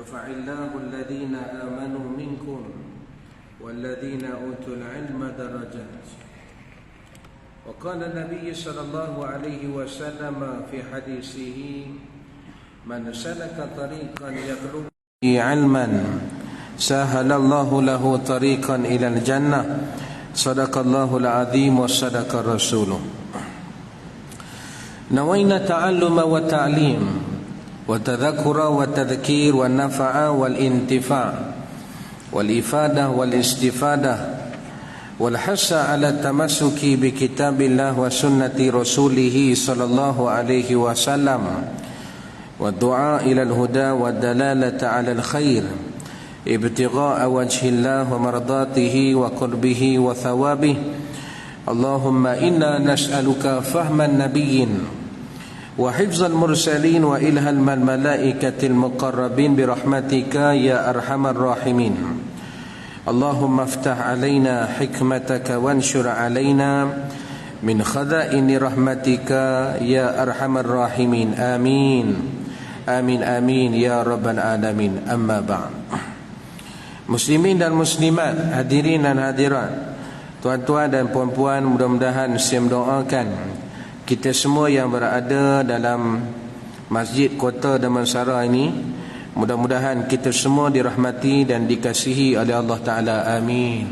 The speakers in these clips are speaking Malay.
يرفع الله الذين آمنوا منكم والذين أوتوا العلم درجات. وقال النبي صلى الله عليه وسلم في حديثه من سلك طريقا يطلب فيه علما سهل الله له طريقا إلى الجنة. صدق الله العظيم وصدق رسوله. نوينا تعلم والتعليم والتذكر والتذكير والنفع والانتفاع والإفادة والاستفادة والحث على التمسك بكتاب الله وسنة رسوله صلى الله عليه وسلم والدعاء إلى الهدى والدلالة على الخير ابتغاء وجه الله ومرضاته وقربه وثوابه. اللهم إنا نسألك فهم النبيين وحفظ المرسلين وإلهام الملائكة المقربين برحمتك يا أرحم الراحمين. اللهم افتح علينا حكمتك وانشر علينا من خزائن رحمتك يا أرحم الراحمين. آمين آمين آمين يا رب العالمين. أما بعد. Muslimin dan muslimat, hadirin dan hadirat, tuan-tuan dan puan-puan, mudah-mudahan saya mendoakan kita semua yang berada dalam Masjid Kota Damansara ini, mudah-mudahan kita semua dirahmati dan dikasihi oleh Allah Ta'ala. Amin.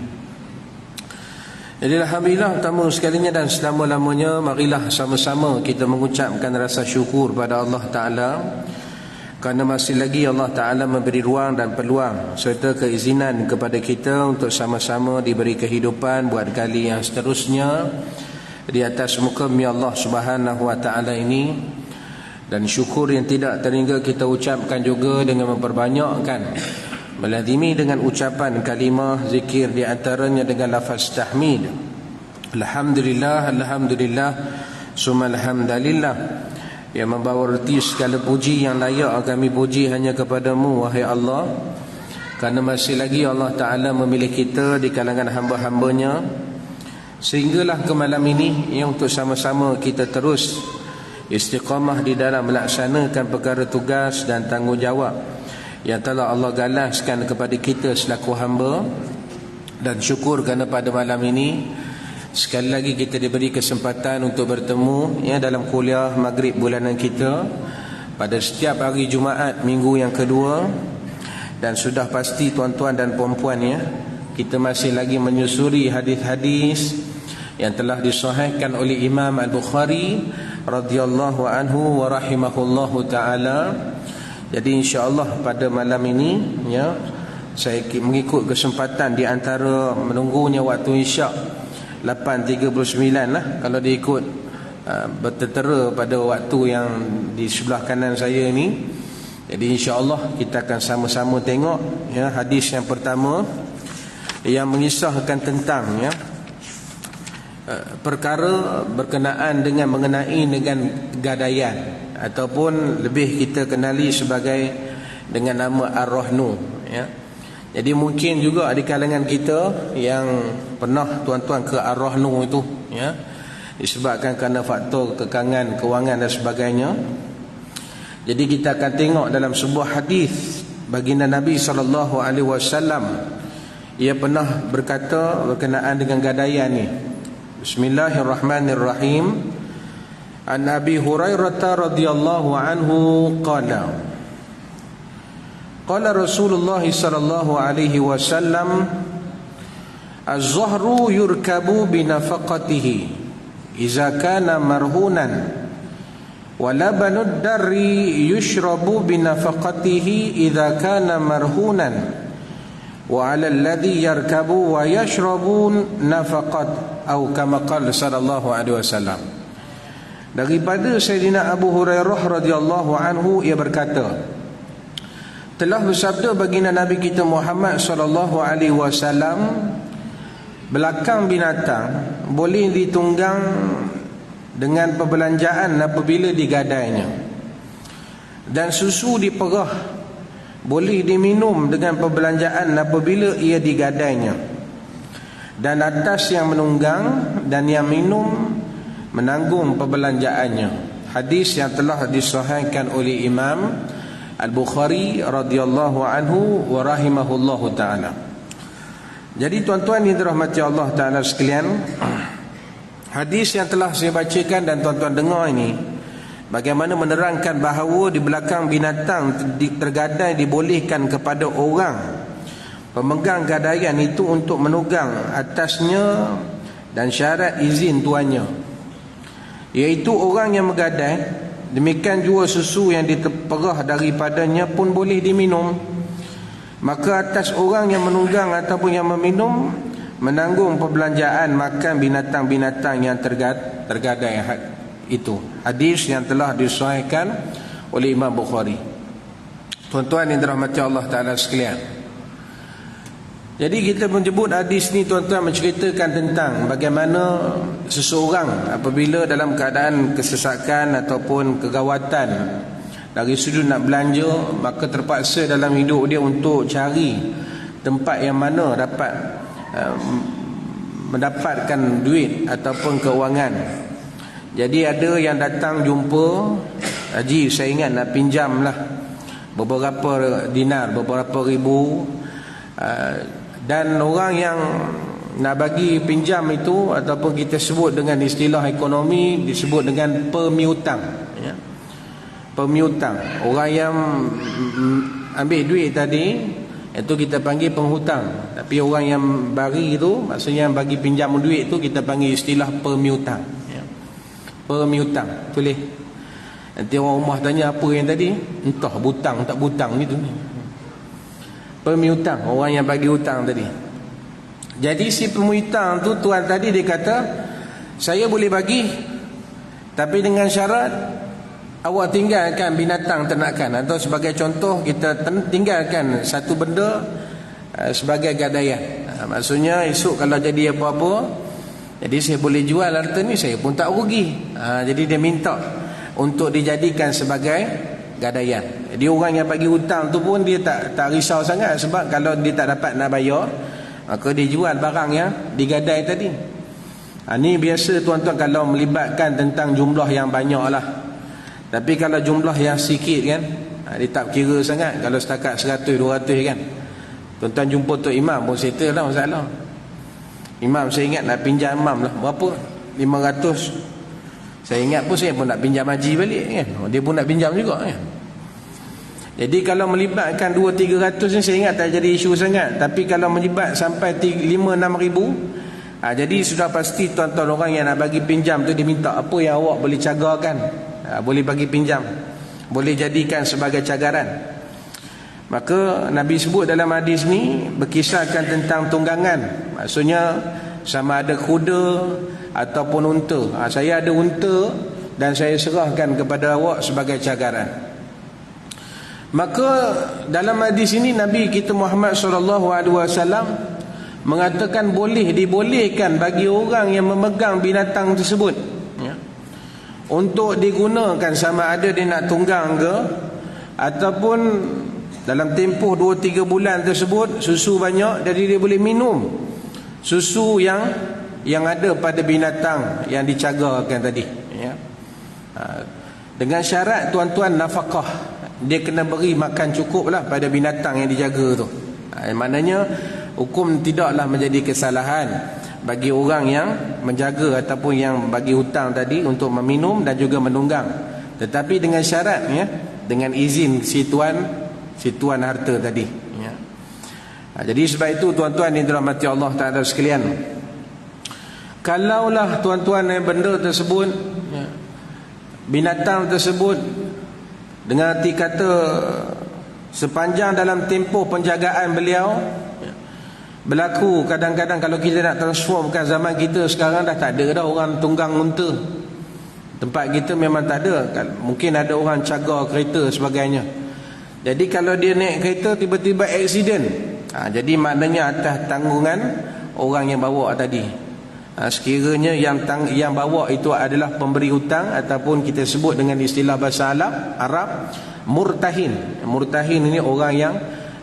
Jadi alhamdulillah, pertama sekalinya dan selama-lamanya, marilah sama-sama kita mengucapkan rasa syukur pada Allah Ta'ala kerana masih lagi Allah Ta'ala memberi ruang dan peluang serta keizinan kepada kita untuk sama-sama diberi kehidupan buat kali yang seterusnya di atas muka bumi Allah Subhanahu Wa Ta'ala ini. Dan syukur yang tidak terhingga kita ucapkan juga dengan memperbanyakkan melazimi dengan ucapan kalimah zikir, di antaranya dengan lafaz tahmid. Alhamdulillah, alhamdulillah, summa alhamdulillah, yang membawa reti segala puji yang layak kami puji hanya kepadamu wahai Allah, kerana masih lagi Allah Ta'ala memilih kita di kalangan hamba-hambanya sehinggalah ke malam ini yang untuk sama-sama kita terus istiqamah di dalam melaksanakan perkara tugas dan tanggungjawab yang telah Allah galaskan kepada kita selaku hamba. Dan syukur kerana pada malam ini sekali lagi kita diberi kesempatan untuk bertemu dalam kuliah maghrib bulanan kita pada setiap hari Jumaat minggu yang kedua. Dan sudah pasti tuan-tuan dan puan-puan, kita masih lagi menyusuri hadis-hadis yang telah disahihkan oleh Imam Al-Bukhari radhiyallahu anhu wa rahimahullahu taala. Jadi insya-Allah pada malam ini saya mengikut kesempatan di antara menunggunya waktu Isyak 8.39 lah, kalau diikut bertetera pada waktu yang di sebelah kanan saya ini. Jadi insya-Allah kita akan sama-sama tengok hadis yang pertama yang mengisahkan tentang perkara berkenaan dengan mengenai dengan gadaian, ataupun lebih kita kenali sebagai dengan nama ar-rahnu. Jadi mungkin juga di kalangan kita yang pernah tuan-tuan ke ar-rahnu itu, disebabkan kerana faktor kekangan kewangan dan sebagainya. Jadi kita akan tengok dalam sebuah hadis baginda Nabi SAW, ia pernah berkata berkenaan dengan gadaian ni. Bismillahirrahmanirrahim. An Abi Hurairah radhiyallahu anhu qala qala Rasulullah sallallahu alaihi wasallam az-zahru yurkabu bi nafaqatihi idza kana marhunan wa labanud darri yushrabu bi nafaqatihi idza kana marhunan wa 'ala alladhi yarkabu wa yashrabun nafaqat atau kama qala sallallahu alaihi wasallam. Daripada Sayyidina Abu Hurairah radhiyallahu anhu, ia berkata, telah bersabda baginda Nabi kita Muhammad sallallahu alaihi wasallam, belakang binatang boleh ditunggang dengan perbelanjaan apabila digadainya, dan susu diperah boleh diminum dengan perbelanjaan apabila ia digadainya, dan atas yang menunggang dan yang minum menanggung perbelanjaannya. Hadis yang telah disahihkan oleh Imam Al-Bukhari radhiyallahu anhu wa rahimahullahu ta'ala. Jadi tuan-tuan yang dirahmati Allah Ta'ala sekalian, hadis yang telah saya bacakan dan tuan-tuan dengar ini bagaimana menerangkan bahawa di belakang binatang tergadai dibolehkan kepada orang pemegang gadaian itu untuk menunggang atasnya dan syarat izin tuannya, iaitu orang yang menggadai. Demikian juga susu yang diterperah daripadanya pun boleh diminum. Maka atas orang yang menunggang ataupun yang meminum menanggung perbelanjaan makan binatang-binatang yang tergadai itu. Hadis yang telah disahihkan oleh Imam Bukhari. Tuan-tuan yang dirahmati Allah Ta'ala sekalian, jadi kita menyebut hadis ni tuan-tuan menceritakan tentang bagaimana seseorang apabila dalam keadaan kesesakan ataupun kegawatan dari sudut nak belanja, maka terpaksa dalam hidup dia untuk cari tempat yang mana dapat mendapatkan duit ataupun keuangan. Jadi ada yang datang jumpa, Haji saya ingat nak pinjam lah beberapa dinar, beberapa ribu, dan orang yang nak bagi pinjam itu ataupun kita sebut dengan istilah ekonomi disebut dengan pemiutang, ya. Pemiutang, orang yang ambil duit tadi itu kita panggil penghutang, tapi orang yang bagi itu maksudnya yang bagi pinjam duit itu kita panggil istilah pemiutang, ya. Pemiutang, tulis nanti orang rumah tanya apa yang tadi, entah butang tak butang gitu ni. Pemiutang, orang yang bagi hutang tadi. Jadi si pemiutang tu tuan tadi dia kata, saya boleh bagi tapi dengan syarat awak tinggalkan binatang ternakan, atau sebagai contoh kita tinggalkan satu benda sebagai gadaian. Maksudnya esok kalau jadi apa-apa, jadi saya boleh jual harta ni, saya pun tak rugi. Jadi dia minta untuk dijadikan sebagai gadaian. Jadi orang yang bagi hutang tu pun dia tak risau sangat, sebab kalau dia tak dapat nak bayar, maka dia jual barang yang digadai tadi. Ni biasa tuan-tuan kalau melibatkan tentang jumlah yang banyak lah. Tapi kalau jumlah yang sikit kan, dia tak kira sangat. Kalau setakat 100-200 kan, tuan-tuan jumpa Tok Imam pun settle lah masalah. Imam saya ingat nak pinjam imam lah berapa, 500. Saya ingat pun saya pun nak pinjam haji balik kan, dia pun nak pinjam juga kan. Jadi kalau melibatkan 200-300 ni saya ingat tak jadi isu sangat. Tapi kalau melibat sampai 5-6 ribu, jadi sudah pasti tuan-tuan orang yang nak bagi pinjam tu dia minta apa yang awak boleh cagarkan, boleh bagi pinjam, boleh jadikan sebagai cagaran. Maka Nabi sebut dalam hadis ni berkisahkan tentang tunggangan. Maksudnya sama ada kuda ataupun unta. Saya ada unta dan saya serahkan kepada awak sebagai cagaran. Maka dalam hadis ini Nabi kita Muhammad SAW mengatakan dibolehkan bagi orang yang memegang binatang tersebut, ya, untuk digunakan sama ada dia nak tunggang ke, ataupun dalam tempoh 2-3 bulan tersebut susu banyak, jadi dia boleh minum susu yang ada pada binatang yang dicagarkan tadi, ya. Dengan syarat tuan-tuan nafkah, dia kena beri makan cukup lah pada binatang yang dijaga tu. Maknanya hukum tidaklah menjadi kesalahan bagi orang yang menjaga ataupun yang bagi hutang tadi untuk meminum dan juga menunggang, tetapi dengan syarat, ya, dengan izin si tuan harta tadi, ya. Jadi sebab itu tuan-tuan yang dirahmati Allah Ta'ala sekalian, kalaulah tuan-tuan benda tersebut, ya, binatang tersebut dengan arti kata sepanjang dalam tempoh penjagaan beliau, ya, berlaku kadang-kadang kalau kita nak transformkan zaman kita sekarang dah tak ada dah orang tunggang unta. Tempat kita memang tak ada. Mungkin ada orang cagar kereta sebagainya. Jadi kalau dia naik kereta tiba-tiba aksiden, jadi maknanya atas tanggungan orang yang bawa tadi. Sekiranya yang bawa itu adalah pemberi hutang ataupun kita sebut dengan istilah bahasa Arab murtahin. Murtahin ini orang yang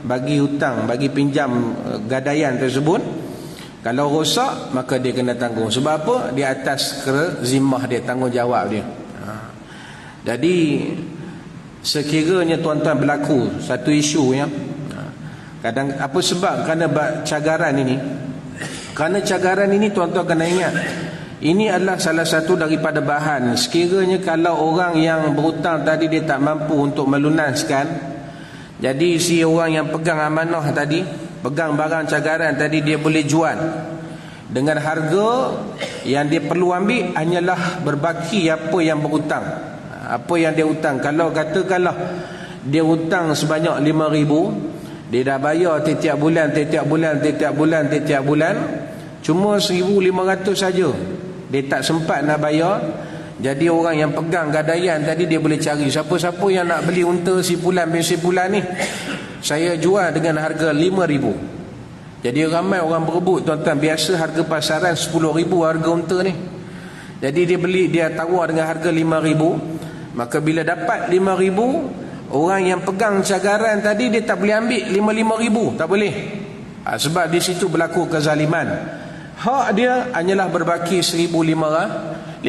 bagi hutang, bagi pinjam gadaian tersebut. Kalau rosak maka dia kena tanggung. Sebab apa? Di atas zimmah dia, tanggungjawab dia. Jadi sekiranya tuan-tuan berlaku satu isu ya, kadang apa sebab kerana cagaran ini. Kerana cagaran ini tuan-tuan kena ingat, ini adalah salah satu daripada bahan. Sekiranya kalau orang yang berhutang tadi dia tak mampu untuk melunaskan, jadi si orang yang pegang amanah tadi, pegang barang cagaran tadi, dia boleh jual dengan harga yang dia perlu ambil hanyalah berbaki apa yang berhutang, apa yang dia hutang. Kalau katakanlah dia hutang sebanyak 5,000, dia dah bayar setiap bulan, cuma 1,500 saja, dia tak sempat nak bayar. Jadi orang yang pegang gadaian tadi, dia boleh cari siapa-siapa yang nak beli unta si fulan ni, saya jual dengan harga 5,000. Jadi ramai orang berebut tuan-tuan. Biasa harga pasaran 10,000 harga unta ni. Jadi dia beli, dia tawar dengan harga 5,000. Maka bila dapat 5,000, orang yang pegang cagaran tadi dia tak boleh ambil 5,000, tak boleh. Sebab di situ berlaku kezaliman. Hak dia hanyalah berbaki 1,500.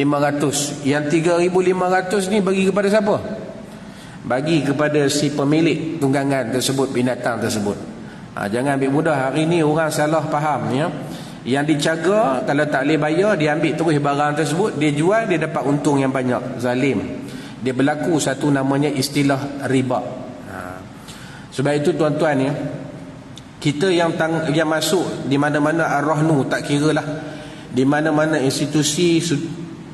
Yang 3,500 ni bagi kepada siapa? Bagi kepada si pemilik tunggangan tersebut, binatang tersebut. Jangan ambil mudah. Hari ni orang salah faham ya. Yang dicaga kalau tak boleh bayar, dia ambil terus barang tersebut, dia jual, dia dapat untung yang banyak. Zalim. Dia berlaku satu namanya istilah riba. Sebab itu tuan-tuan ya, kita yang masuk di mana-mana ar-rahnu, tak kira lah di mana-mana institusi,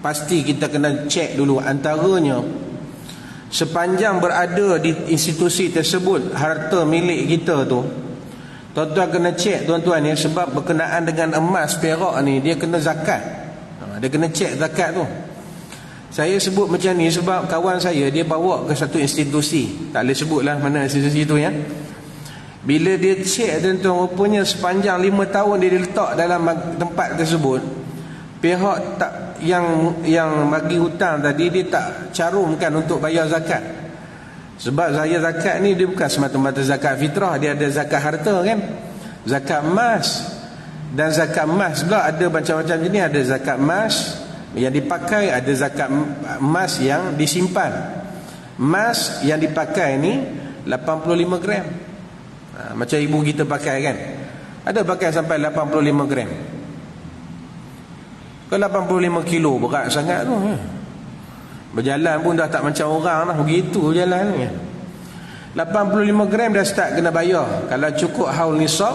pasti kita kena cek dulu. Antaranya, sepanjang berada di institusi tersebut harta milik kita tu, tuan-tuan kena cek tuan-tuan ya. Sebab berkenaan dengan emas, perak ni, dia kena zakat. Dia kena cek zakat tu. Saya sebut macam ni sebab kawan saya, dia bawa ke satu institusi, tak boleh sebutlah mana institusi tu ya. Bila dia cek tuan-tuan, rupanya sepanjang 5 tahun dia letak dalam tempat tersebut, pihak tak yang bagi hutang tadi, dia tak carumkan untuk bayar zakat. Sebab saya zakat ni dia bukan semata-mata zakat fitrah, dia ada zakat harta kan, zakat emas. Dan zakat emas pula ada macam-macam jenis. Ada zakat emas yang dipakai, ada zakat emas yang disimpan. Emas yang dipakai ni 85 gram. Macam ibu kita pakai kan, ada pakai sampai 85 gram. Ke 85 kilo, berat sangat tu. Berjalan pun dah tak macam orang lah, begitu jalan ni. 85 gram dah start kena bayar. Kalau cukup haul nisab,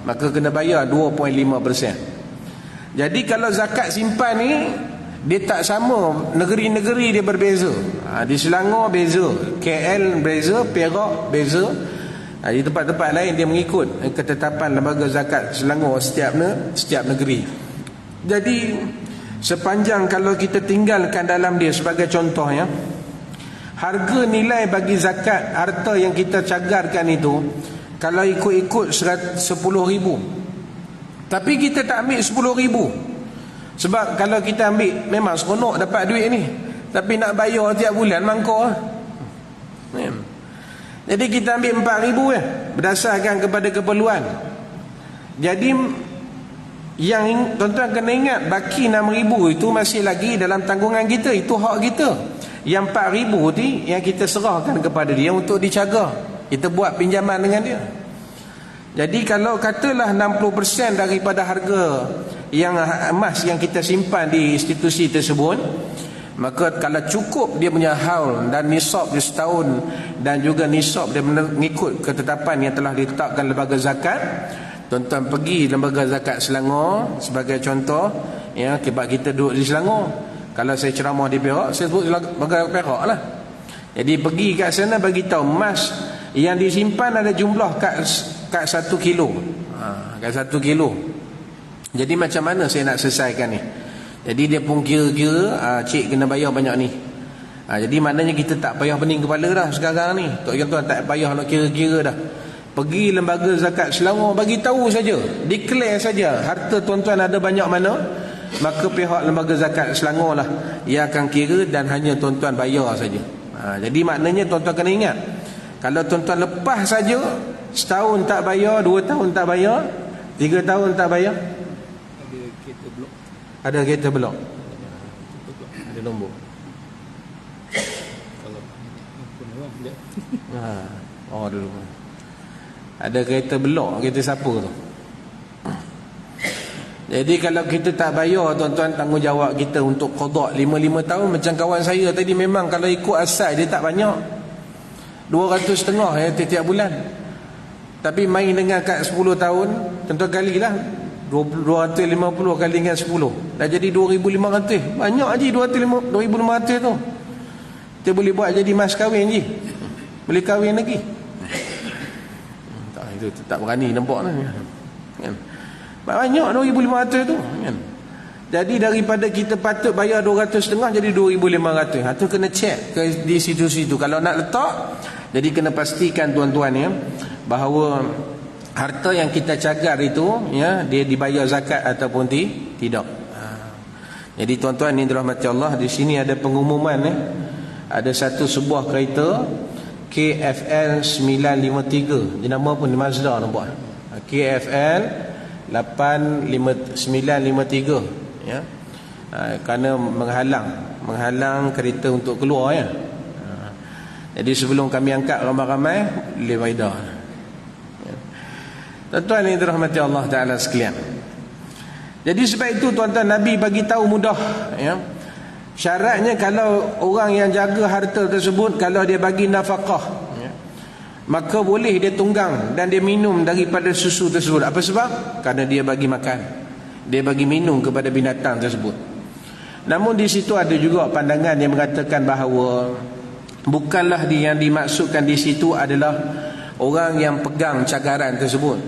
maka kena bayar 2.5%. Jadi kalau zakat simpan ni, dia tak sama, negeri-negeri dia berbeza. Di Selangor beza, KL beza, Perak beza. Di tempat-tempat lain dia mengikut ketetapan lembaga zakat Selangor setiap negeri. Jadi sepanjang kalau kita tinggalkan dalam dia, sebagai contoh ya, harga nilai bagi zakat harta yang kita cagarkan itu, kalau ikut-ikut 10,000, tapi kita tak ambil 10,000. Sebab kalau kita ambil, memang seronok dapat duit ni, tapi nak bayar tiap bulan mangkuk lah. Jadi kita ambil 4,000 berdasarkan kepada keperluan. Jadi yang tuan-tuan kena ingat, baki 6,000 itu masih lagi dalam tanggungan kita, itu hak kita. Yang 4,000 ni yang kita serahkan kepada dia untuk dicaga, kita buat pinjaman dengan dia. Jadi kalau katalah 60% daripada harga yang emas yang kita simpan di institusi tersebut, maka kalau cukup dia punya haul dan nisab dia setahun, dan juga nisab dia mengikut ketetapan yang telah ditetapkan lembaga zakat, tuan-tuan pergi lembaga zakat Selangor sebagai contoh ya, sebab kita duduk di Selangor. Kalau saya ceramah di Perak, saya sebut lembaga Perak lah. Jadi pergi kat sana, bagi tahu emas yang disimpan ada jumlah kat 1 kilo. Kat 1 kilo. Jadi macam mana saya nak selesaikan ni? Jadi dia pun kira-kira, cik kena bayar banyak ni. Jadi maknanya kita tak payah pening kepala dah sekarang ni. Tuan-tuan tak payah nak kira-kira dah. Pergi lembaga zakat Selangor, bagi tahu saja, declare saja harta tuan-tuan ada banyak mana, maka pihak lembaga zakat Selangor lah yang akan kira, dan hanya tuan-tuan bayar saja. Jadi maknanya tuan-tuan kena ingat, kalau tuan-tuan lepas saja, setahun tak bayar, 2 tahun tak bayar, 3 tahun tak bayar, ada kereta blok, ada nombor. Kalau pun orang dia Dulu ada kereta belok, kereta siapa tu? Jadi kalau kita tak bayar, tuan-tuan, tanggungjawab kita untuk qada 5 tahun. Macam kawan saya tadi, memang kalau ikut asal dia tak banyak, 200,500 ya tiap bulan. Tapi main dengan kad 10 tahun, tuan-tuan kalilah 250 kali dengan 10, dah jadi 2,500. Banyak je 2,500 tu. Kita boleh buat jadi mas kahwin je, boleh kahwin lagi. Itu tak berani nampak kan? Banyak 2,500 tu kan? Jadi daripada kita patut bayar 200,500 jadi 2,500. Itu kena check di situ-situ kalau nak letak. Jadi kena pastikan, tuan-tuan, ya, bahawa harta yang kita cagar itu, ya, dia dibayar zakat ataupun tidak. Jadi tuan-tuan yang dirahmati Allah, di sini ada pengumuman, ya. Ada sebuah kereta KFL 953. Dia nama pun Mazda, nampak? KFL 953, ya. Kerana menghalang kereta untuk keluar, ya. Jadi sebelum kami angkat ramai-ramai, boleh faedah. Tuan-tuan yang dirahmati Allah Ta'ala sekalian. Jadi sebab itu, tuan-tuan, Nabi bagi tahu mudah, ya. Syaratnya kalau orang yang jaga harta tersebut, kalau dia bagi nafkah, ya, maka boleh dia tunggang dan dia minum daripada susu tersebut. Apa sebab? Kerana dia bagi makan, dia bagi minum kepada binatang tersebut. Namun di situ ada juga pandangan yang mengatakan bahawa bukanlah yang dimaksudkan di situ adalah orang yang pegang cagaran tersebut.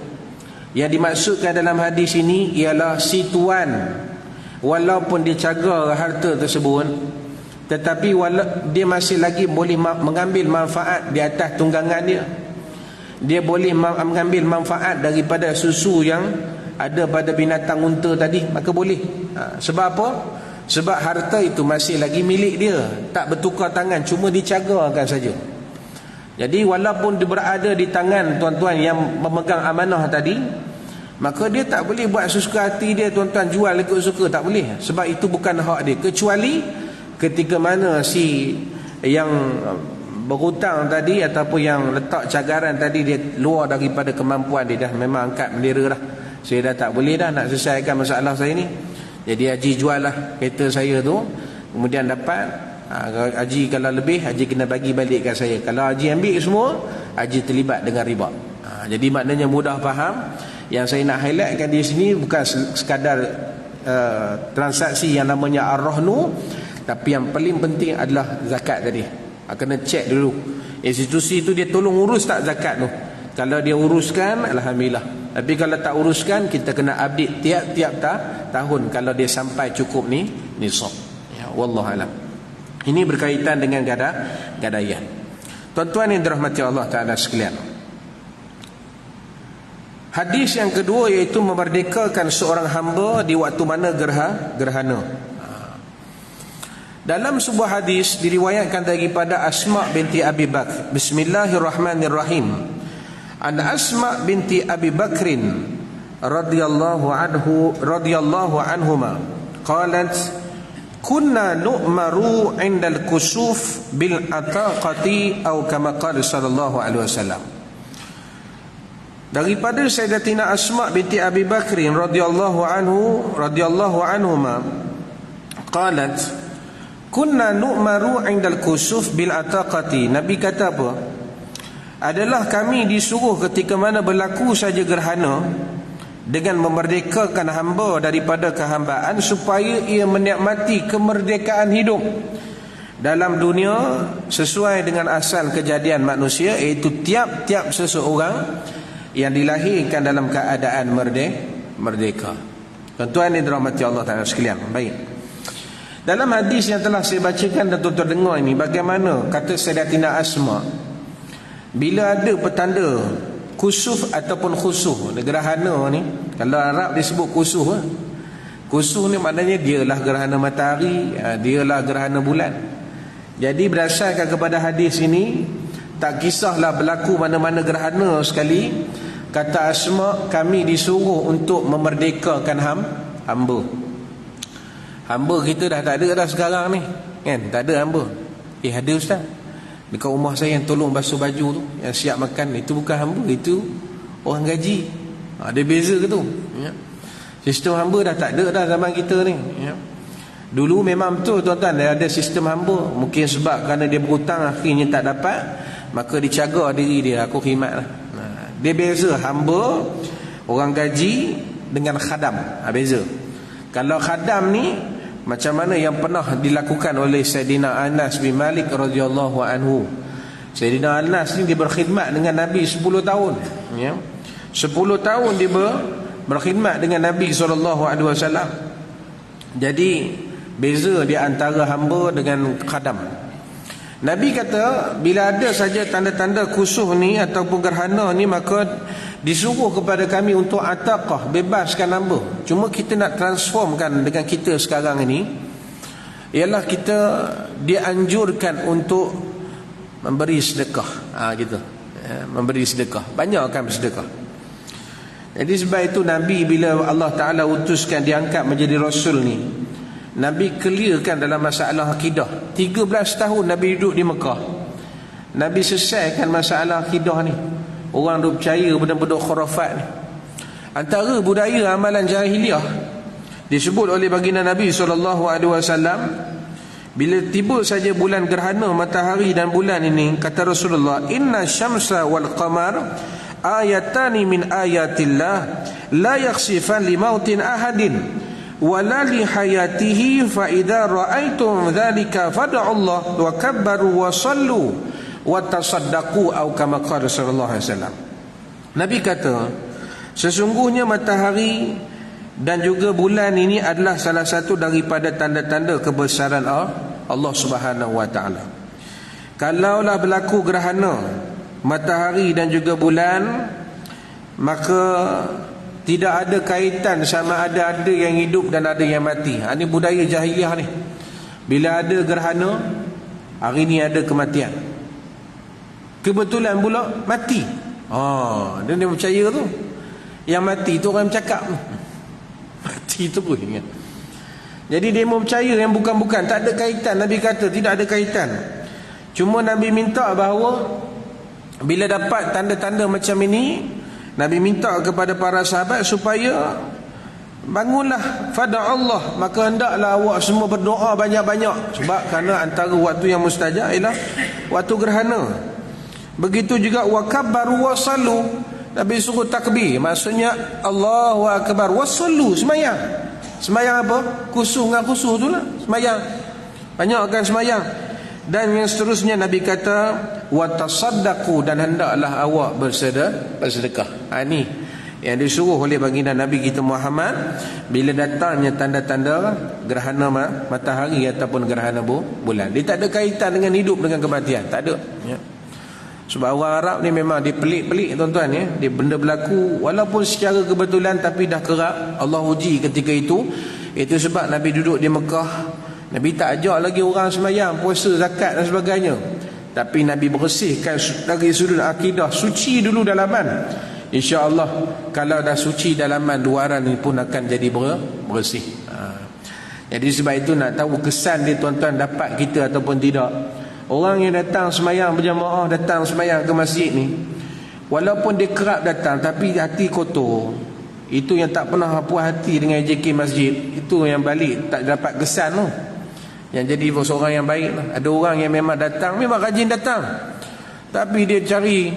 Yang dimaksudkan dalam hadis ini ialah si tuan, walaupun dia cagar harta tersebut, tetapi dia masih lagi boleh mengambil manfaat di atas tunggangan dia. Dia boleh mengambil manfaat daripada susu yang ada pada binatang unta tadi, maka boleh. Sebab apa? Sebab harta itu masih lagi milik dia, tak bertukar tangan, cuma dicagarkan saja. Jadi walaupun dia berada di tangan tuan-tuan yang memegang amanah tadi, maka dia tak boleh buat sesuka hati dia, tuan-tuan, jual ikut suka, tak boleh. Sebab itu bukan hak dia, kecuali ketika mana si yang berhutang tadi ataupun yang letak cagaran tadi dia luar daripada kemampuan dia, dah memang angkat bendera dah, saya dah tak boleh dah nak selesaikan masalah saya ni. Jadi haji jual lah kereta saya tu, kemudian dapat haji kalau lebih, haji kena bagi balik kat saya. Kalau haji ambil semua, haji terlibat dengan riba. Jadi maknanya mudah faham. Yang saya nak highlightkan di sini bukan sekadar transaksi yang namanya ar-rahnu, tapi yang paling penting adalah zakat tadi. Kena cek dulu institusi itu dia tolong urus tak zakat tu. Kalau dia uruskan, alhamdulillah. Tapi kalau tak uruskan, kita kena update tiap-tiap tahun kalau dia sampai cukup nisab. Ya, wallahualam. Ini berkaitan dengan gadaian. Tuan-tuan yang dirahmati Allah Ta'ala sekalian, hadis yang kedua iaitu memerdekakan seorang hamba di waktu mana gerhana. Dalam sebuah hadis diriwayatkan daripada Asma binti Abi Bakr, Bismillahirrahmanirrahim, an Asma binti Abi Bakrin radhiyallahu anhuma qalat kunna nu'maru 'inda al-kusuf bil ataqati atau kama qala sallallahu alaihi wasallam. Daripada Sayyidatina Asma binti Abi Bakrin radhiyallahu anhuma qalat kunna nu'maru 'inda al-kusuf bil ataqati. Nabi kata apa? Adalah kami disuruh ketika mana berlaku saja gerhana dengan memerdekakan hamba daripada kehambaan supaya ia menikmati kemerdekaan hidup dalam dunia sesuai dengan asal kejadian manusia, iaitu tiap-tiap seseorang yang dilahirkan dalam keadaan merdeka. Tuan-tuan yang dirahmati Allah Ta'ala sekalian, baik. Dalam hadis yang telah saya bacakan dan tuan-tuan dengar ini, bagaimana kata Sayyidatina Asma, bila ada petanda kusuf ataupun khusuh, gerhana ni, kalau Arab disebut kusuf. Kusuf ni maknanya dialah gerhana matahari, dialah gerhana bulan. Jadi berdasarkan kepada hadis ini, tak kisahlah berlaku mana-mana gerhana sekali, kata Asma, kami disuruh untuk memerdekakan hamba. Hamba kita dah tak ada dah sekarang ni, kan? Tak ada hamba. Ada ustaz. Dekat rumah saya yang tolong basuh baju tu, yang siap makan, itu bukan hamba, itu orang gaji. Ada beza ke tu? Ya. Sistem hamba dah tak ada dah zaman kita ni. Ya. Dulu memang betul tuan-tuan, ada sistem hamba. Mungkin sebab kerana dia berhutang akhirnya tak dapat, maka dicaga diri dia, aku khidmat lah. Dia beza hamba, orang gaji dengan khadam. Beza. Kalau khadam ni macam mana yang pernah dilakukan oleh Sayyidina Anas bin Malik radhiyallahu anhu. Sayyidina Anas ni dia berkhidmat dengan Nabi 10 tahun, ya. 10 tahun dia berkhidmat dengan Nabi SAW. Jadi beza di antara hamba dengan khadam. Nabi kata bila ada saja tanda-tanda kusuh ni ataupun gerhana ni, maka disuruh kepada kami untuk ataqah, bebaskan hamba. Cuma kita nak transformkan dengan kita sekarang ini, ialah kita dianjurkan untuk memberi sedekah. Gitu. Memberi sedekah. Banyakkan bersedekah. Jadi sebab itu Nabi bila Allah Ta'ala utuskan diangkat menjadi Rasul ni, Nabi clearkan dalam masalah akidah. 13 tahun Nabi duduk di Mekah, Nabi selesaikan masalah akidah ni. Orang duk percaya benda-benda khurafat ni. Antara budaya amalan jahiliah disebut oleh baginda Nabi SAW, bila tiba saja bulan gerhana matahari dan bulan ini, kata Rasulullah, inna syamsa wal qamar ayatani min ayatillah la yakhsifan li mautin ahadin wala li hayatihi fa idza ra'aitum dzalika fad'u Allah wa kabbaru wa sallu wa tasaddaqu atau kama qala sallallahu alaihi wasallam. Nabi kata, sesungguhnya matahari dan juga bulan ini adalah salah satu daripada tanda-tanda kebesaran Allah Subhanahu wa taala. Kalaulah berlaku gerhana matahari dan juga bulan, maka tidak ada kaitan sama ada yang hidup dan ada yang mati. Ini budaya jahiliah ni. Bila ada gerhana, hari ni ada kematian. Kebetulan pula mati. Dia percaya tu. Yang mati tu orang bercakap. Mati tu pun ingat. Jadi dia percaya yang bukan-bukan. Tak ada kaitan. Nabi kata tidak ada kaitan. Cuma Nabi minta bahawa bila dapat tanda-tanda macam ini, Nabi minta kepada para sahabat supaya bangunlah fada Allah, maka hendaklah awak semua berdoa banyak-banyak. Sebab kerana antara waktu yang mustajab ialah waktu gerhana. Begitu juga wakabbaru wasallu, Nabi suruh takbir, maksudnya Allahu akbar, wasallu, semayang. Semayang apa? Kusuh dengan kusuh tu lah, semayang. Banyakkan semayang. Dan yang seterusnya Nabi kata watasaddaqu, dan hendaklah awak bersedekah. Ini yang disuruh oleh baginda Nabi kita Muhammad bila datangnya tanda-tanda gerhana matahari ataupun gerhana bulan. Dia tak ada kaitan dengan hidup dengan kematian, tak ada, ya. Sebab orang Arab ni memang dia pelik-pelik tuan-tuan, ya. Dia benda berlaku walaupun secara kebetulan, tapi dah kerap Allah uji ketika itu. Itu sebab Nabi duduk di Mekah, Nabi tak ajak lagi orang semayang, puasa, zakat dan sebagainya. Tapi Nabi bersihkan dari sudut akidah, suci dulu dalaman. InsyaAllah kalau dah suci dalaman, luaran ni pun akan jadi bersih. Jadi sebab itu nak tahu kesan dia tuan-tuan dapat kita ataupun tidak. Orang yang datang semayang berjamaah, datang semayang ke masjid ni, walaupun dia kerap datang tapi hati kotor, itu yang tak pernah puas hati dengan JK masjid, itu yang balik tak dapat kesan tu. Yang jadi seorang yang baik lah. Ada orang yang memang datang, memang rajin datang, tapi dia cari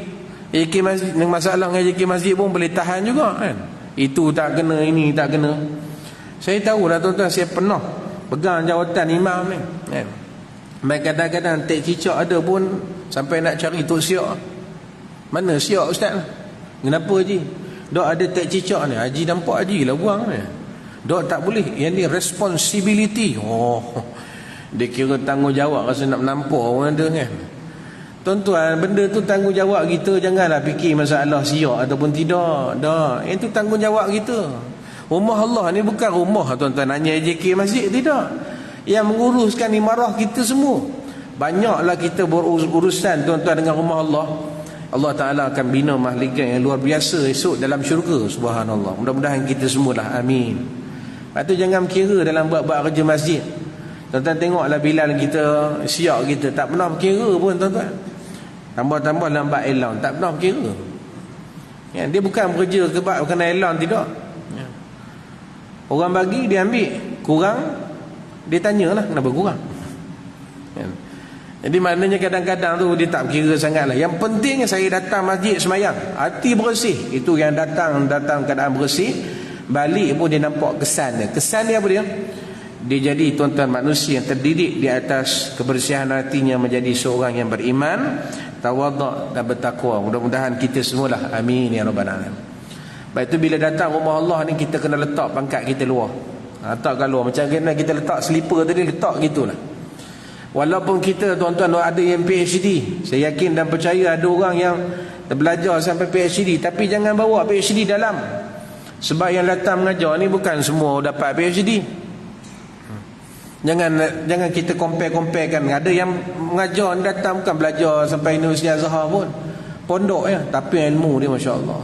JK masjid, masalah dengan JK masjid pun boleh tahan juga kan. Itu tak kena, ini tak kena. Saya tahu lah tuan-tuan, saya pernah pegang jawatan imam ni kan. Kadang-kadang tek cicak ada pun sampai nak cari tok siak. Mana siak ustaz? Kenapa haji? Dok ada tek cicak ni, haji nampak haji lah buang ni. Dok tak boleh, yang ni responsibility. Dia kira tanggungjawab, rasa nak menampar orang ada kan. Tuan-tuan, benda tu tanggungjawab kita. Janganlah fikir masalah siak ataupun tidak. Dah, yang tu tanggungjawab kita. Rumah Allah ni bukan rumah tuan-tuan hanya JK masjid, tidak. Yang menguruskan imarah kita semua. Banyaklah kita berurusan tuan-tuan dengan rumah Allah. Allah Ta'ala akan bina mahligai yang luar biasa esok dalam syurga. Subhanallah. Mudah-mudahan kita semualah, amin. Lepas tu jangan kira dalam buat-buat kerja masjid. Tuan-tuan tengoklah Bilal kita, Syiak kita tak pernah berkira pun tuan-tuan. Tambah-tambah lambat elan, tak pernah berkira. Ya, dia bukan bekerja sebab kena elan, tidak. Ya. Orang bagi dia ambil, kurang dia tanyalah kenapa kurang. Ya. Jadi maknanya kadang-kadang tu dia tak berkira sangatlah. Yang penting saya datang masjid semayang, hati bersih. Itu yang datang keadaan bersih, balik pun dia nampak kesan dia. Kesan dia apa dia? Dia jadi tuan-tuan manusia yang terdidik di atas kebersihan hatinya, menjadi seorang yang beriman, tawaduk dan bertakwa. Mudah-mudahan kita semualah, amin ya rabbal alamin. Baik, itu bila datang rumah Allah ni, kita kena letak pangkat kita luar. Letak kat luar, macam kita letak slipper tadi, letak gitulah. Walaupun kita tuan-tuan ada yang PhD, saya yakin dan percaya ada orang yang belajar sampai PhD, tapi jangan bawa PhD dalam. Sebab yang datang mengajar ni bukan semua dapat PhD. Jangan kita compare-comparekan. Ada yang mengajar datang bukan belajar sampai Universiti Azhar pun, pondok ya, tapi ilmu dia masya-Allah.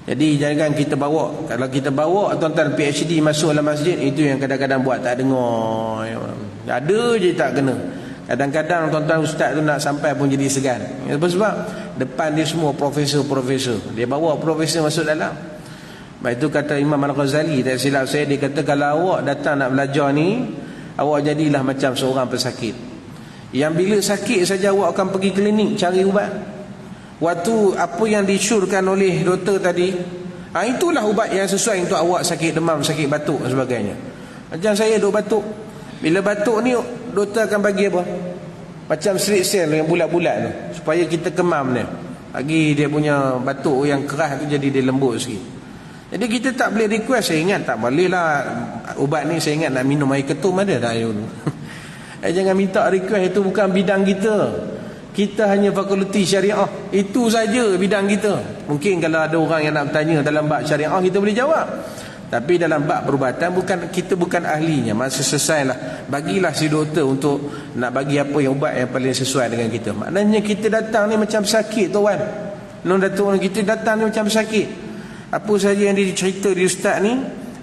Jadi jangan kita bawa. Kalau kita bawa tuan-tuan PhD masuk dalam masjid, itu yang kadang-kadang buat tak dengar. Ada je tak kena. Kadang-kadang tuan-tuan ustaz tu nak sampai pun jadi segan. Sebab depan dia semua profesor-profesor. Dia bawa profesor masuk dalam. Baik, itu kata Imam Al-Ghazali, tak silap saya, dia kata kalau awak datang nak belajar ni, awak jadilah macam seorang pesakit yang bila sakit saja awak akan pergi klinik cari ubat. Waktu apa yang disyorkan oleh doktor tadi, itulah ubat yang sesuai untuk awak sakit demam, sakit batuk dan sebagainya. Macam saya duk batuk, bila batuk ni doktor akan bagi apa? Macam sel yang bulat-bulat tu, supaya kita kemam dia, bagi dia punya batuk yang keras tu jadi dia lembut sikit. Jadi kita tak boleh request, saya ingat tak boleh lah ubat ni, saya ingat nak minum air ketum ada dah air tu. Jangan minta request, itu bukan bidang kita. Kita hanya fakulti syariah, itu saja bidang kita. Mungkin kalau ada orang yang nak bertanya dalam bab syariah, kita boleh jawab. Tapi dalam bab perubatan kita bukan ahlinya. Masa selesailah, bagilah si doktor untuk nak bagi apa yang ubat yang paling sesuai dengan kita. Maknanya kita datang ni macam sakit tuan. Non datuk kita datang ni macam sakit. Apa saja yang dicerita di ustaz ni,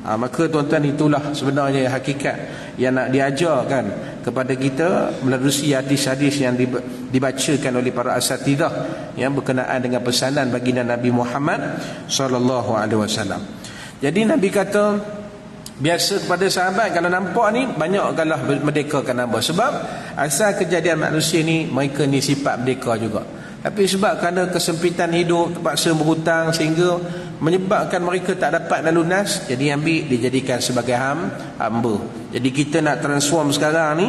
maka tuan-tuan itulah sebenarnya hakikat yang nak diajarkan kepada kita melalui hadis-hadis yang dibacakan oleh para asatidah yang berkenaan dengan pesanan baginda Nabi Muhammad sallallahu alaihi wasallam. Jadi Nabi kata biasa kepada sahabat, kalau nampak ni banyakkanlah merdekakan hamba. Sebab asal kejadian manusia ni, mereka ni sifat merdeka juga. Tapi sebab kerana kesempitan hidup, terpaksa berhutang sehingga menyebabkan mereka tak dapat nak lunas, jadi ambil dijadikan sebagai hamba. Jadi kita nak transform sekarang ni,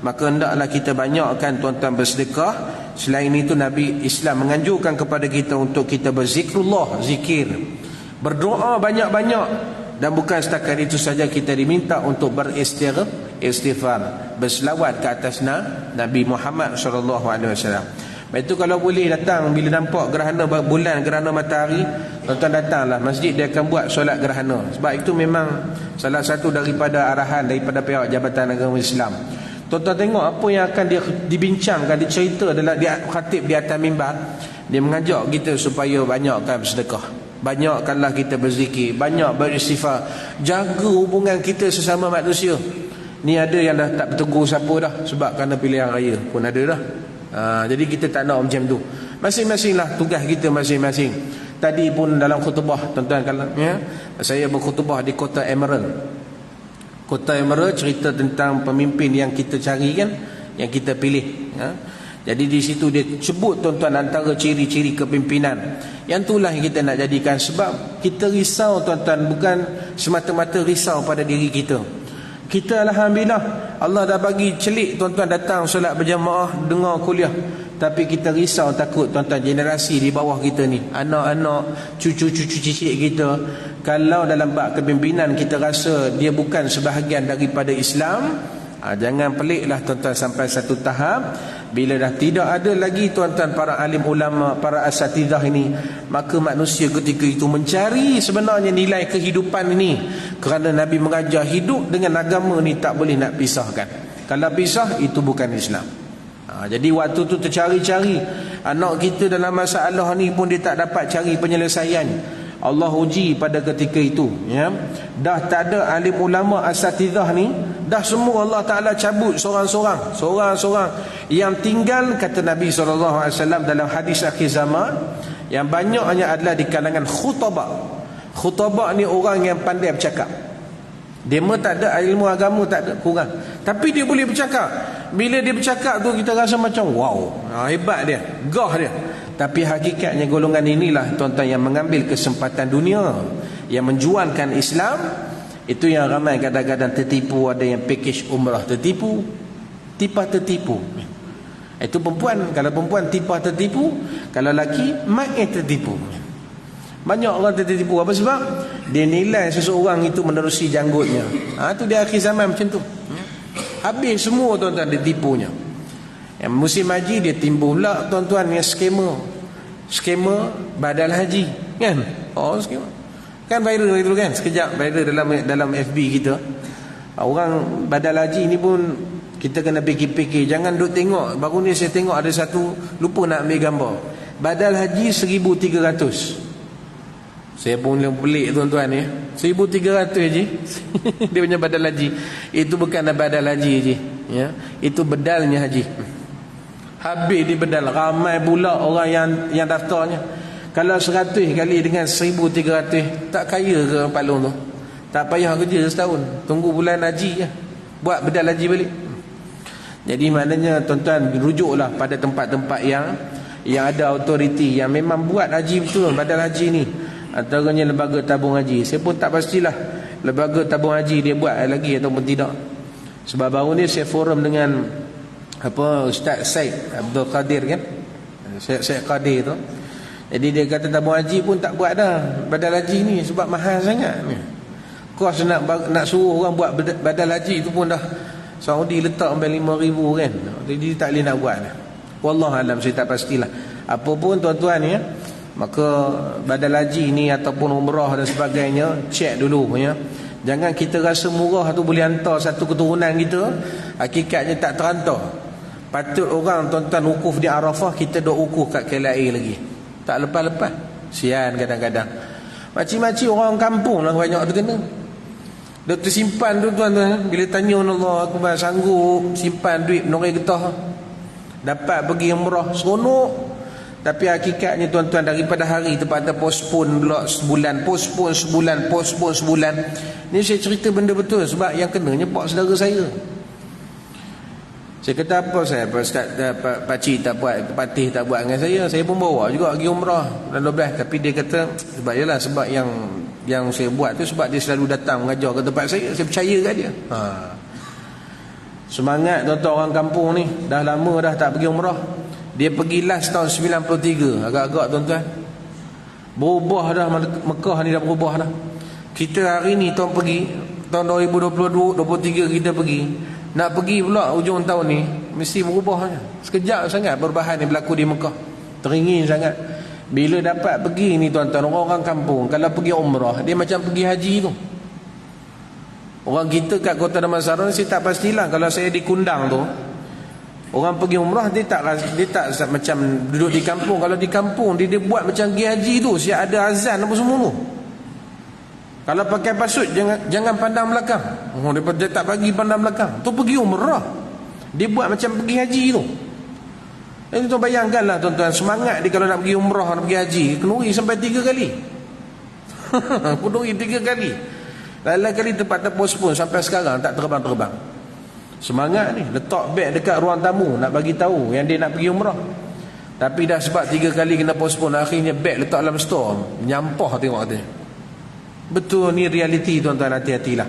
maka hendaklah kita banyakkan tuan-tuan bersedekah. Selain itu Nabi Islam menganjurkan kepada kita untuk kita berzikrullah, zikir, berdoa banyak-banyak. Dan bukan setakat itu saja, kita diminta untuk beristighfar, berselawat ke atas Nabi Muhammad sallallahu alaihi wasallam. Itu kalau boleh datang bila nampak gerhana bulan, gerhana matahari, tuan-tuan datanglah masjid, dia akan buat solat gerhana. Sebab itu memang salah satu daripada arahan daripada pihak Jabatan Agama Islam. Tuan-tuan tengok apa yang akan dibincangkan, dicerita dalam khatib di atas mimbar. Dia mengajak kita supaya banyakkan bersedekah, banyakkanlah kita berzikir, banyak beristighfar, jaga hubungan kita sesama manusia. Ni ada yang dah tak bertegur siapa dah sebab kerana pilihan raya pun ada dah. Jadi kita tak nak macam tu. Masing-masinglah tugas kita masing-masing. Tadi pun dalam khutbah tuan-tuan, kalau saya berkhutbah di Kota Emerald. Kota Emerald cerita tentang pemimpin yang kita cari kan, yang kita pilih. Jadi di situ dia sebut tuan-tuan antara ciri-ciri kepimpinan. Yang itulah yang kita nak jadikan. Sebab kita risau tuan-tuan, bukan semata-mata risau pada diri kita. Kita alhamdulillah Allah dah bagi celik tuan-tuan datang solat berjamaah, dengar kuliah. Tapi kita risau, takut tuan-tuan generasi di bawah kita ni, anak-anak, cucu-cucu cicit kita, kalau dalam bab kepimpinan kita rasa dia bukan sebahagian daripada Islam, jangan peliklah tuan-tuan sampai satu tahap bila dah tidak ada lagi tuan-tuan para alim ulama, para asatidah ini, maka manusia ketika itu mencari sebenarnya nilai kehidupan ini. Kerana Nabi mengajar hidup dengan agama ni tak boleh nak pisahkan. Kalau pisah, itu bukan Islam. Jadi waktu tu tercari-cari, anak kita dalam masalah ni pun dia tak dapat cari penyelesaian. Allah uji pada ketika itu, ya. Dah tak ada alim ulama asatidah ni, Dah semua Allah Ta'ala cabut seorang-seorang. Yang tinggal, kata Nabi SAW dalam hadis akhir zaman, yang banyaknya adalah di kalangan khutbah. Khutbah ni orang yang pandai bercakap. Dia tak ada ilmu agama, tak ada, kurang. Tapi dia boleh bercakap. Bila dia bercakap tu kita rasa macam wow, hebat dia, gah dia. Tapi hakikatnya golongan inilah tuan-tuan yang mengambil kesempatan dunia, yang menjualkan Islam. Itu yang ramai kadang-kadang tertipu. Ada yang package umrah tertipu, tipah tertipu. Itu perempuan. Kalau perempuan tipah tertipu, kalau lelaki main tertipu. Banyak orang tertipu. Apa sebab? Dia nilai seseorang itu menerusi janggutnya. Itu dia akhir zaman macam tu. Habis semua tuan-tuan dia tipunya. Yang musim haji dia timbul pula tuan-tuan yang skema badal haji, kan? Skema kan viral itu kan, sekejap viral dalam FB kita. Orang badal haji ni pun kita kena fikir-fikir. Jangan duk tengok. Baru ni saya tengok ada satu, lupa nak ambil gambar, badal haji 1,300. Saya pun pelik tuan-tuan ni, 1,300 je. Dia punya badal haji. Itu bukan badal haji je, ya. Itu bedalnya haji. Habis di bedal, ramai pula orang yang daftarnya. Kalau 100 kali dengan 1,300, tak kaya ke Pak Long tu? Tak payah kerja setahun, tunggu bulan haji je, buat bedal haji balik. Jadi maknanya tuan-tuan, rujuklah pada tempat-tempat yang ada autoriti, yang memang buat haji betul, badal haji ni. Antaranya lembaga tabung haji. Saya pun tak pastilah lembaga tabung haji dia buat lagi ataupun tidak. Sebab baru ni saya forum dengan Ustaz Syed Abdul Qadir kan, Syed Qadir tu. Jadi dia kata tabung haji pun tak buat dah badal haji ni sebab mahal sangat ni. Kos nak suruh orang buat badal haji tu pun dah Saudi letak sampai 5,000 kan. Jadi tak boleh nak buat dah. Wallahualam, saya tak pastilah. Apa pun tuan-tuan ya, maka badal haji ni ataupun umrah dan sebagainya, cek dulu ya. Jangan kita rasa murah tu boleh hantar satu keturunan kita, hakikatnya tak terhantar. Patut orang tuan-tuan wukuf di Arafah, kita duk wukuf kat KLIA lagi. Tak lepas-lepas. Sian kadang-kadang. Macam-macam orang kampung lah banyak terkena. Dia tersimpan tu tuan-tuan. Bila tanya Allah, aku sanggup simpan duit menoreh getah, dapat pergi umrah, seronok. Tapi hakikatnya tuan-tuan, daripada hari terpaksa postpone pula sebulan, postpone sebulan. Ni saya cerita benda betul sebab yang kenanya pak saudara saya. Saya kata apa saya, pakcik tak buat, patih tak buat dengan saya pun bawa juga pergi umrah dan 12. Tapi dia kata sebab yang saya buat tu sebab dia selalu datang mengajar ke tempat saya percaya kat dia. Semangat tuan-tuan orang kampung ni, dah lama dah tak pergi umrah. Dia pergi last tahun 93, agak-agak tuan-tuan. Berubah dah, Mekah ni dah berubah dah. Kita hari ni tahun 2022, 23 kita pergi. Nak pergi pula hujung tahun ni mesti berubah. Sekejap sangat perubahan ni berlaku di Mekah. Teringin sangat. Bila dapat pergi ni tuan-tuan, orang-orang kampung kalau pergi umrah, dia macam pergi haji tu. Orang kita kat Kota Damansara, saya tak pastilah. Kalau saya di Kundang tu, orang pergi umrah dia tak macam duduk di kampung. Kalau di kampung dia buat macam pergi haji tu, siap ada azan apa semua tu. Kalau pakai pasut jangan pandang belakang. Dia tak bagi pandang belakang. Tu pergi umrah. Dia buat macam pergi haji tu. Jadi tuan bayangkanlah tuan-tuan, semangat dia kalau nak pergi umrah, nak pergi haji, kenuri sampai 3 kali. Kenuri 3 kali. Lain-lain kali tempat postpone sampai sekarang tak terbang-terbang. Semangat ni, letak beg dekat ruang tamu nak bagi tahu yang dia nak pergi umrah. Tapi dah sebab 3 kali kena postpone, akhirnya beg letak dalam store, nyampah tengok katanya. Betul, ni realiti tuan-tuan, hati-hatilah.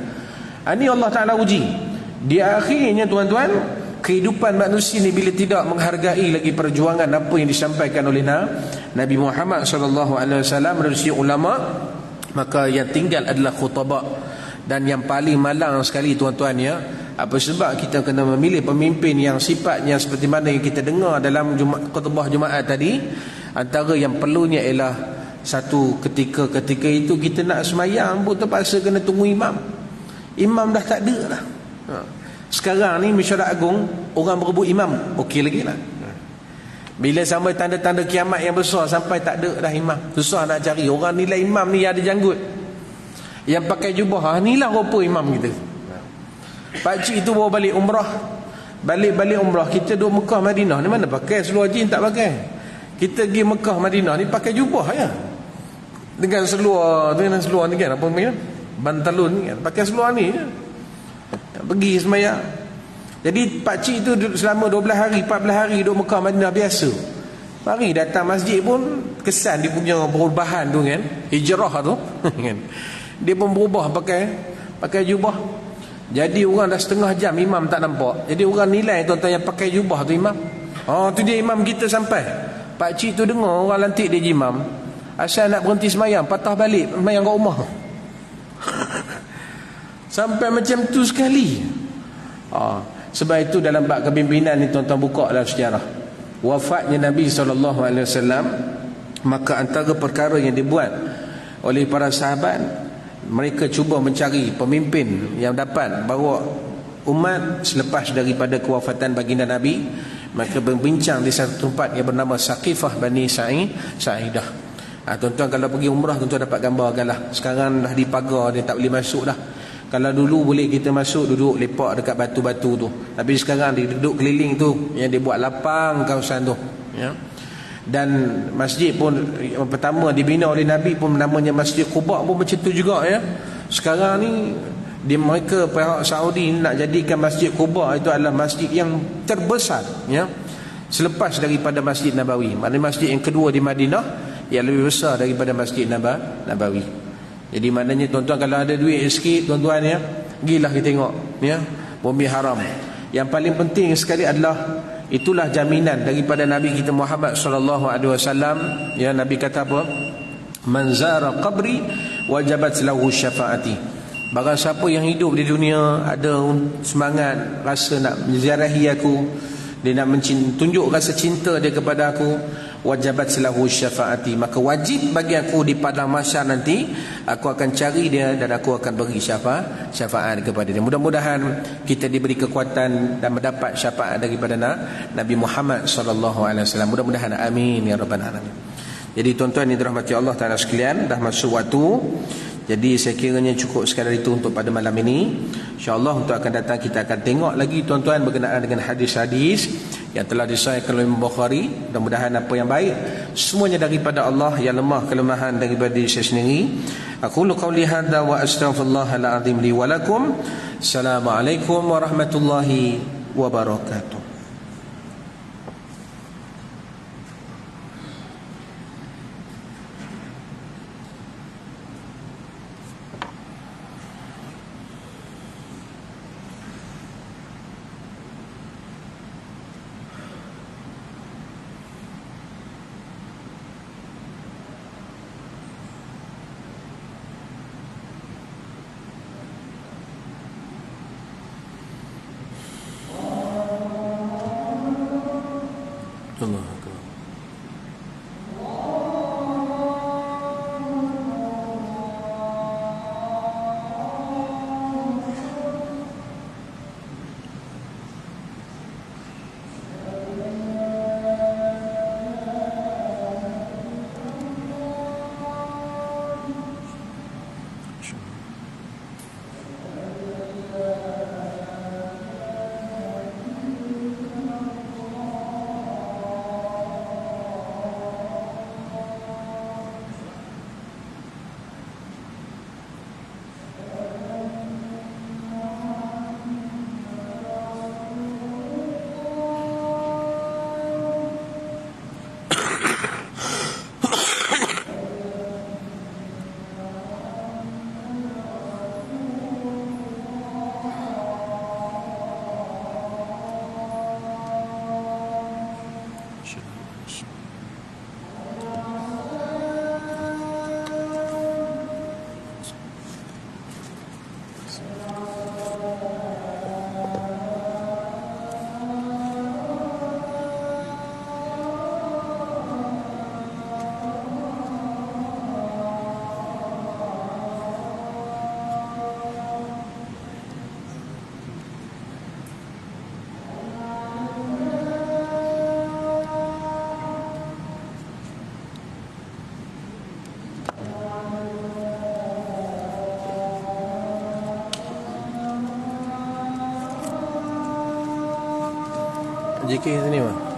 Ini Allah Ta'ala uji. Di akhirnya tuan-tuan, kehidupan manusia ni bila tidak menghargai lagi perjuangan apa yang disampaikan oleh Nabi Muhammad SAW melalui ulama, maka yang tinggal adalah khutbah. Dan yang paling malang sekali tuan-tuan ya, apa sebab kita kena memilih pemimpin yang sifatnya seperti mana yang kita dengar dalam khutbah Jumaat tadi. Antara yang perlunya ialah satu, ketika itu kita nak semayang pun terpaksa kena tunggu imam. Imam dah tak ada lah. Sekarang ni mesyuarat agung, orang berebut imam, okey lagi lah. Bila sampai tanda-tanda kiamat yang besar, sampai tak ada dah imam, susah nak cari. Orang nilai imam ni ada janggut, yang pakai jubah, ni lah rupa imam kita. Pakcik tu bawa balik umrah. Balik umrah, kita duduk Mekah Madinah ni mana pakai seluar jeans, tak pakai. Kita pergi Mekah Madinah ni pakai jubah ya. Dengan seluar ni kan, apa namanya? Bantalun ni kan, pakai seluar ni je. Pergi sembahyang. Jadi pakcik tu selama 12 hari, 14 hari duduk Mekah Madinah biasa. Mari datang masjid pun kesan dia punya perubahan tu kan, hijrah tu kan. Dia pun berubah pakai jubah. Jadi orang dah setengah jam imam tak nampak. Jadi orang nilai tuan-tuan yang pakai jubah tu imam. Tu dia imam kita sampai. Pakcik tu dengar orang lantik dia jadi imam. Asal nak berhenti semayang, patah balik semayang kat rumah. Sampai macam tu sekali. Sebab itu dalam bab kepimpinan ni tuan-tuan buka dalam sejarah. Wafatnya Nabi SAW, maka antara perkara yang dibuat oleh para sahabat, mereka cuba mencari pemimpin yang dapat bawa umat selepas daripada kewafatan baginda Nabi. Mereka berbincang di satu tempat yang bernama Saqifah Bani Sa'idah. Tuan-tuan kalau pergi umrah, tuan-tuan dapat gambarkan lah. Sekarang dah dipagar, dia tak boleh masuk dah. Kalau dulu boleh kita masuk, duduk lepak dekat batu-batu tu. Tapi sekarang dia duduk keliling tu, yang dia buat lapang kawasan tu ya. Dan masjid pun yang pertama dibina oleh Nabi pun namanya Masjid Quba pun macam tu juga ya. Sekarang ni mereka pihak Saudi nak jadikan Masjid Quba itu adalah masjid yang terbesar ya, selepas daripada Masjid Nabawi. Maknanya masjid yang kedua di Madinah yang lebih besar daripada Masjid Nabawi. Jadi maknanya tuan-tuan kalau ada duit sikit tuan-tuan ya, pergilah kita tengok ya Bumi Haram. Yang paling penting sekali adalah itulah jaminan daripada Nabi kita Muhammad sallallahu alaihi wasallam ya. Nabi kata apa? Man zara qabri wajabat lahu syafaati. Barang siapa yang hidup di dunia ada semangat rasa nak menziarahi aku, dia nak tunjuk rasa cinta dia kepada aku, wajabat lahu syafaati, maka wajib bagi aku di padang mahsyar nanti aku akan cari dia dan aku akan beri syafaat kepada dia. Mudah-mudahan kita diberi kekuatan dan mendapat syafaat daripada Nabi Muhammad sallallahu alaihi wasallam. Mudah-mudahan, amin ya rabbal alamin. Jadi tuan-tuan yang dirahmati Allah Taala sekalian, dah masuk waktu. Jadi saya kiranya cukup sekadar itu untuk pada malam ini. InsyaAllah untuk akan datang kita akan tengok lagi tuan-tuan berkenaan dengan hadis-hadis yang telah disahihkan oleh Imam Bukhari. Mudah-mudahan apa yang baik semuanya daripada Allah, yang lemah kelemahan daripada diri saya sendiri. Aqulu qawli hadza wa astaghfirullahal azim li wa lakum. Assalamualaikum warahmatullahi wabarakatuh. JK sini mah.